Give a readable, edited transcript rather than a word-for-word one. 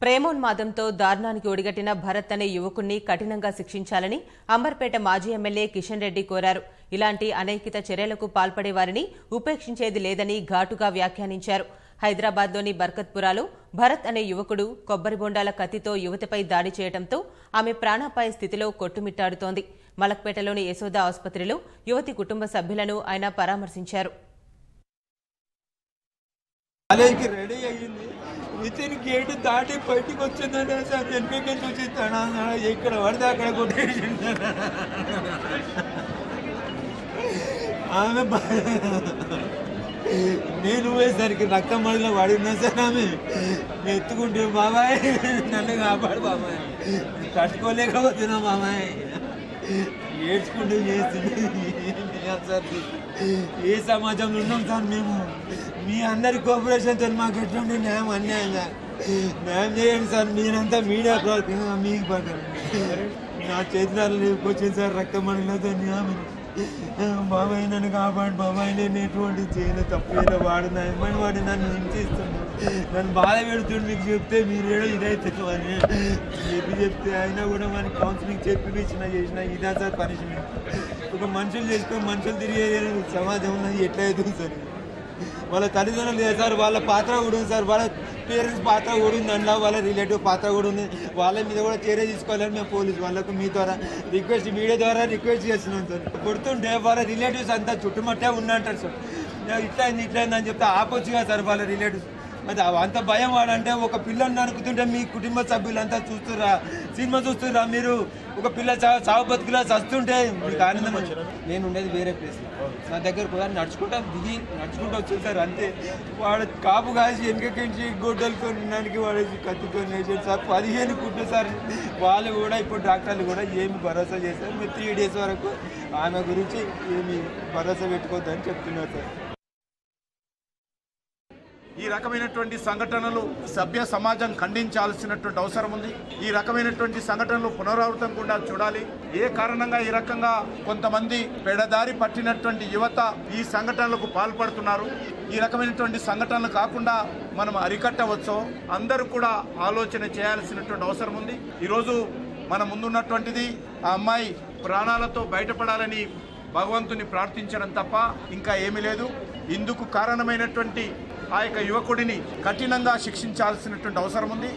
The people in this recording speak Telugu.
ప్రేమోన్మాదంతో దారుణానికి ఒడిగట్టిన భరత్ అనే యువకుణ్ణి కఠినంగా శిక్షించాలని అంబర్పేట మాజీ ఎమ్మెల్యే కిషన్ రెడ్డి కోరారు. ఇలాంటి అనైతిక చర్యలకు పాల్పడే వారిని ఉపేక్షించేది లేదని ఘాటుగా వ్యాఖ్యానించారు. హైదరాబాద్లోని బర్కత్పురాలో భరత్ అనే యువకుడు కొబ్బరి బొండాల కత్తితో యువతిపై దాడి చేయడంతో ఆమె ప్రాణాపాయ స్థితిలో కొట్టుమిట్టాడుతోంది. మలక్పేటలోని యశోద ఆసుపత్రిలో యువతి కుటుంబ సభ్యులను ఆయన పరామర్శించారు. వితిన్ గేట్ దాటి బయటికి వచ్చిందనే సార్ వెనుకకే చూసిస్తాను ఎక్కడ పడితే అక్కడ కొట్టేసి ఆమె నేను పోయేసరికి రక్తం మడిలో పడిందా సార్ ఆమె ఎత్తుకుంటే బాబాయ్ నన్ను కాపాడు బాబాయ్ తట్టుకోలేకపోతున్నా బాబాయ్ ఏడ్చుకుంటూ చేస్తుంది సార్. ఏ సమాజంలో ఉన్నాం సార్ మేము? మీ అందరి కోఆపరేషన్తో మాకు ఎటువంటి న్యాయం అన్యాయంగా న్యాయం చేయండి సార్. మీరంతా మీడియా మీకు పడతారు. నా చేతులు లేకపోయింది సార్ రక్తం మనలో న్యాయం. బాబాయ్ నన్ను కాపాడు బాబాయ్, నేను ఎటువంటి చేయను తప్పు వాడు నమ్మని వాడు నన్ను హింసిస్తున్నాడు, నన్ను బాధ పెడుతుండు. మీకు చెప్తే మీరు ఏడో ఇదైతే అని చెప్తే అయినా కూడా మనకి కౌన్సిలింగ్ చేసిన ఇదా సార్ పనిష్మెంట్. ఒక మనుషులు చేసుకొని మనుషులు తిరిగే సమాజం ఉన్నది ఎట్లా అవుతుంది సార్? వాళ్ళ తల్లిదండ్రులు లేదు సార్, వాళ్ళ పాత్ర కూడా ఉంది సార్, వాళ్ళ పేరెంట్స్ పాత్ర కూడా ఉంది, అందులో వాళ్ళ రిలేటివ్ పాత్ర కూడా ఉంది. వాళ్ళ మీద కూడా చర్య తీసుకోవాలని మేము పోలీసు వాళ్ళకు మీ ద్వారా రిక్వెస్ట్ మీడియా ద్వారా రిక్వెస్ట్ చేస్తున్నాం సార్. కొడుతుంటే వాళ్ళ రిలేటివ్స్ అంతా చుట్టుముట్టే ఉన్నంటారు సార్. ఇట్లయింది ఇట్లయింది అని చెప్తే ఆపొచ్చుగా సార్ వాళ్ళ రిలేటివ్స్. అది అంత భయం వాడంటే ఒక పిల్లని నరుకుతుంటే మీ కుటుంబ సభ్యులంతా చూస్తురా, సినిమా చూస్తురా మీరు? ఒక పిల్ల చావు బతుకులా చస్తుంటే మీకు ఆనందం వచ్చారు. నేను ఉండేది వేరే ప్లేస్, నా దగ్గర కూడా నడుచుకుంటా వచ్చింది సార్. అంతే వాడు కాపు కాసి వెనకకించి గొడ్డలతో నిన్నానికి వాడేసి కత్తితో వేసాడు సార్. 15 కుట్లు సార్. వాళ్ళు కూడా ఇప్పుడు డాక్టర్లు కూడా ఏమి భరోసా చేశారు, మీరు 3 days వరకు ఆమె గురించి ఏమి భరోసా పెట్టుకోవద్దని చెప్తున్నారు సార్. ఈ రకమైనటువంటి సంఘటనలు సభ్య సమాజం ఖండించాల్సినటువంటి అవసరం ఉంది. ఈ రకమైనటువంటి సంఘటనలు పునరావృతం కూడా చూడాలి. ఏ కారణంగా ఈ రకంగా కొంతమంది పెడదారి పట్టినటువంటి యువత ఈ సంఘటనలకు పాల్పడుతున్నారు. ఈ రకమైనటువంటి సంఘటనలు కాకుండా మనం అరికట్టవచ్చో అందరూ కూడా ఆలోచన చేయాల్సినటువంటి అవసరం ఉంది. ఈరోజు మన ముందున్నటువంటిది ఆ అమ్మాయి ప్రాణాలతో బయటపడాలని భగవంతుని ప్రార్థించడం తప్ప ఇంకా ఏమీ లేదు. ఇందుకు కారణమైనటువంటి ఆ యొక్క యువకుడిని కఠినంగా శిక్షించాల్సినటువంటి అవసరం ఉంది.